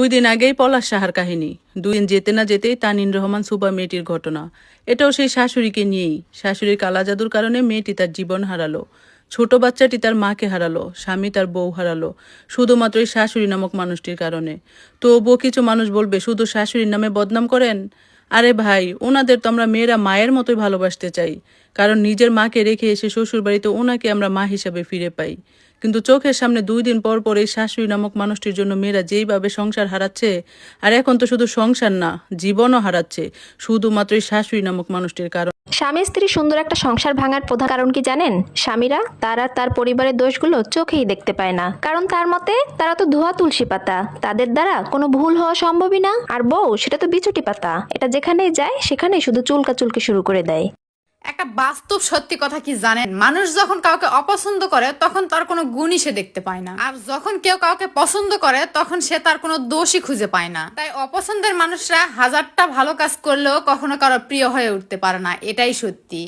২ দিন আগেই পলাশ সাহার কাহিনী। ২ দিন যেতে না যেতেই তানিন রহমান সুপা মেয়েটির ঘটনা। এটাও সেই শাশুড়িকে নিয়েই। শাশুড়ির কালা জাদুর কারণে মেয়েটি তার জীবন হারালো। ছোট বাচ্চাটি তার মাকে হারালো, স্বামী তার বউ হারালো, শুধুমাত্র এই শাশুড়ি নামক মানুষটির কারণে। তবুও কিছু মানুষ বলবে শুধু শাশুড়ির নামে বদনাম করেন। আরে ভাই, ওনাদের তো আমরা মেয়েরা মায়ের মতোই ভালোবাসতে চাই, কারণ নিজের মাকে রেখে এসে শ্বশুরবাড়িতে ওনাকে আমরা মা হিসাবে ফিরে পাই। কিন্তু চোখের সামনে ২ দিন পর পর এই শাশুড়ি নামক মানুষটির জন্য মেয়েরা যেইভাবে সংসার হারাচ্ছে, আর এখন তো শুধু সংসার না, জীবনও হারাচ্ছে শুধুমাত্র এই শাশুড়ি নামক মানুষটির কারণে। স্বামী স্ত্রী সুন্দর একটা সংসার ভাঙার প্রধান কারণ কি জানেন? স্বামীরা তার আর তার পরিবারের দোষগুলো চোখেই দেখতে পায় না, কারণ তার মতে তারা তো ধোয়া তুলসী পাতা, তাদের দ্বারা কোনো ভুল হওয়া সম্ভবই না। আর বউ সেটা তো বিচুটি পাতা, এটা যেখানেই যায় সেখানেই শুধু চুলকাচুলকি শুরু করে দেয়। একটা বাস্তব সত্যি কথা কি জানেন, মানুষ যখন কাউকে অপছন্দ করে তখন তার কোনো গুণই সে দেখতে পায় না, আর যখন কেউ কাউকে পছন্দ করে তখন সে তার কোনো দোষই খুঁজে পায় না। তাই অপছন্দের মানুষরা হাজারটা ভালো কাজ করলেও কখনো কারো প্রিয় হয়ে উঠতে পারে না, এটাই সত্যি।